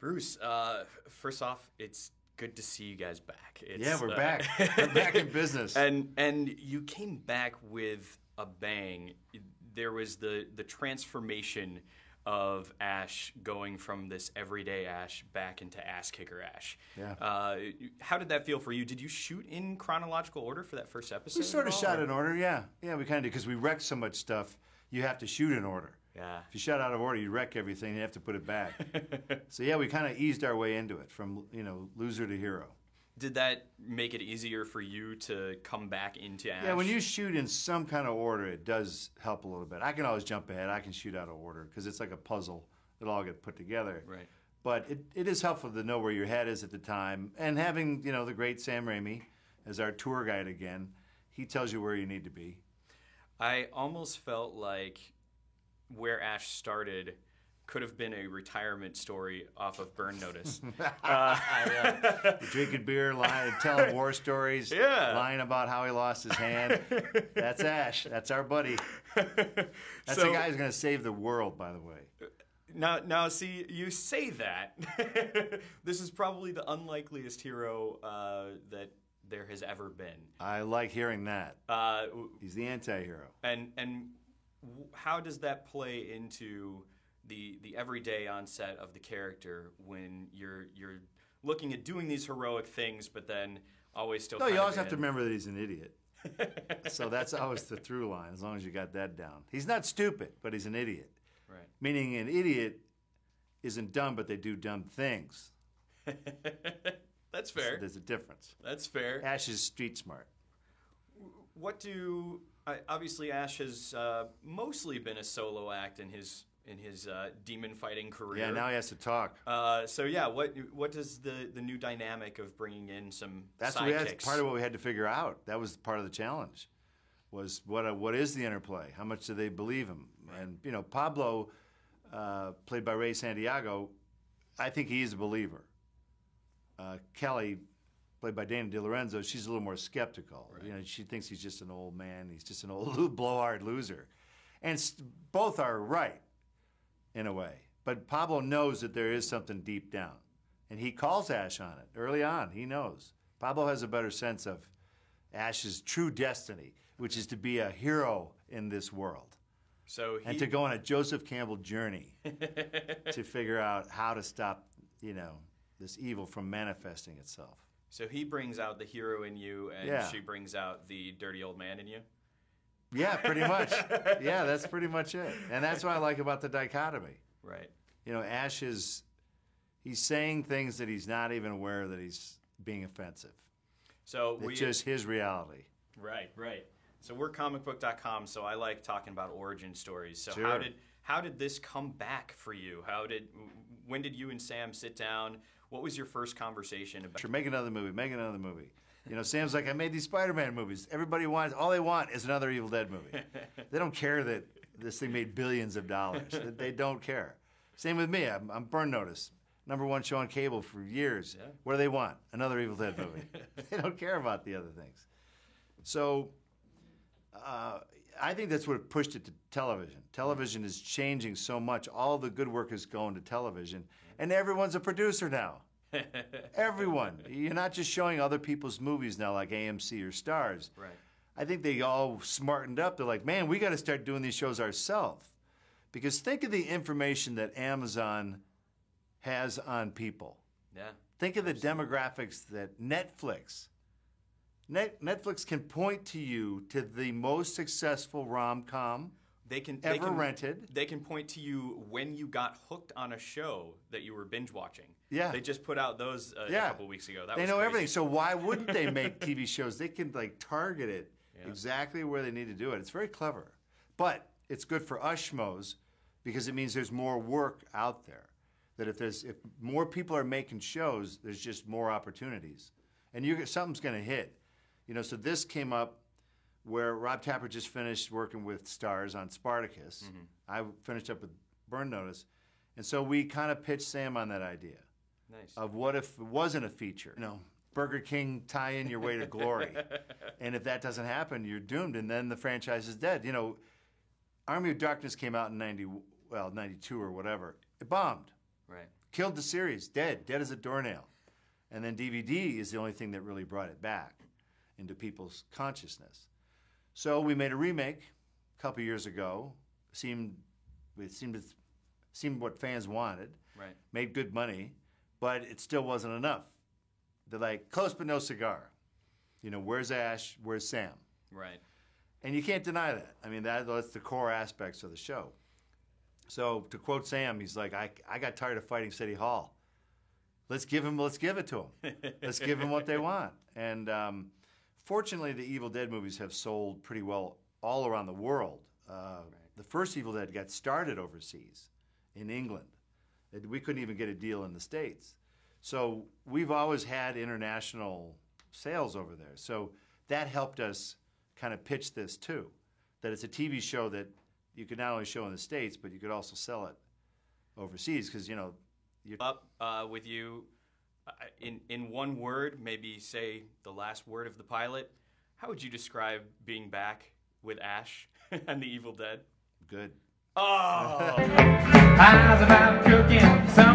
Bruce, first off, it's good to see you guys back. Yeah, we're back. We're back in business. And you came back with a bang. There was the transformation of Ash going from this everyday Ash back into ass kicker Ash. Yeah. How did that feel for you? Did you shoot in chronological order for that first episode? We sort of shot in order, yeah. Yeah, we kind of did, because we wrecked so much stuff, you have to shoot in order. Yeah. If you shot out of order, you wreck everything, you have to put it back. So yeah, we kind of eased our way into it, from, loser to hero. Did that make it easier for you to come back into Ash? Yeah, when you shoot in some kind of order, it does help a little bit. I can always jump ahead. I can shoot out of order because it's like a puzzle. It'll all get put together. Right. But it is helpful to know where your head is at the time. And having, the great Sam Raimi as our tour guide again, he tells you where you need to be. I almost felt like where Ash started could have been a retirement story off of Burn Notice. Drinking beer, lying, telling war stories, Yeah. lying about how he lost his hand. That's Ash. That's our buddy. That's the guy who's going to save the world, by the way. Now, see, you say that. This is probably the unlikeliest hero that there has ever been. I like hearing that. He's the anti-hero. And how does that play into the everyday onset of the character when you're looking at doing these heroic things, but then always still? No, you always have to remember that he's an idiot. So that's always the through line, as long as you got that down. He's not stupid, but he's an idiot. Right. Meaning an idiot isn't dumb, but they do dumb things. That's fair. There's a difference. That's fair. Ash is street smart. Obviously Ash has mostly been a solo act in his demon fighting career. Yeah, now he has to talk. So yeah, what does the new dynamic of bringing in some That's sidekicks? part of what we had to figure out. That was part of the challenge. Was what is the interplay? How much do they believe him? And Pablo, played by Ray Santiago, I think he's a believer. Kelly, played by Dana DiLorenzo, she's a little more skeptical. Right. She thinks he's just an old man. He's just an old blowhard loser, and both are right in a way. But Pablo knows that there is something deep down, and he calls Ash on it early on. He knows. Pablo has a better sense of Ash's true destiny, which is to be a hero in this world. And to go on a Joseph Campbell journey to figure out how to stop, this evil from manifesting itself. So he brings out the hero in you, and she brings out the dirty old man in you? Yeah, pretty much. Yeah, that's pretty much it. And that's what I like about the dichotomy. Right. Ash he's saying things that he's not even aware that he's being offensive. So it's just his reality. Right. So we're comicbook.com, so I like talking about origin stories. So sure. how did this come back for you? When did you and Sam sit down? What was your first conversation about? Sure, make another movie. Sam's like, I made these Spider-Man movies. All they want is another Evil Dead movie. They don't care that this thing made billions of dollars. They don't care. Same with me. I'm Burn Notice. #1 show on cable for years. Yeah. What do they want? Another Evil Dead movie. They don't care about the other things. So I think that's what pushed it to television. Television is changing so much. All the good work is going to television. And everyone's a producer now. Everyone. You're not just showing other people's movies now like AMC or Stars. Right. I think they all smartened up. They're like, man, we got to start doing these shows ourselves. Because think of the information that Amazon has on people. Yeah. Think of the demographics that Netflix can point to you to the most successful rom-com ever rented. They can point to you when you got hooked on a show that you were binge watching. Yeah. They just put out those a couple weeks ago. They know everything. So why wouldn't they make TV shows? They can target it exactly where they need to do it. It's very clever. But it's good for us schmoes because it means there's more work out there. That if more people are making shows, there's just more opportunities. And something's going to hit. So this came up where Rob Tapper just finished working with Stars on Spartacus. Mm-hmm. I finished up with Burn Notice. And so we kind of pitched Sam on that idea. Nice. Of what if it wasn't a feature? Burger King tie in your way to glory. And if that doesn't happen, you're doomed, and then the franchise is dead. Army of Darkness came out in 92 or whatever. It bombed. Right. killed the series, dead as a doornail. And then DVD is the only thing that really brought it back into people's consciousness. So we made a remake a couple years ago. It seemed what fans wanted. Right. Made good money, but it still wasn't enough. They're like, close but no cigar. You know, where's Ash? Where's Sam? Right. And you can't deny that. I mean, that's the core aspects of the show. So to quote Sam, he's like, I got tired of fighting City Hall. Let's give it to them. Let's give them what they want. And fortunately, the Evil Dead movies have sold pretty well all around the world. The first Evil Dead got started overseas in England. We couldn't even get a deal in the States. So we've always had international sales over there. So that helped us kind of pitch this too, that it's a TV show that you could not only show in the States, but you could also sell it overseas because, you know. Up with you in one word, maybe say the last word of the pilot. How would you describe being back with Ash and the Evil Dead? Good. Oh! How's about cooking some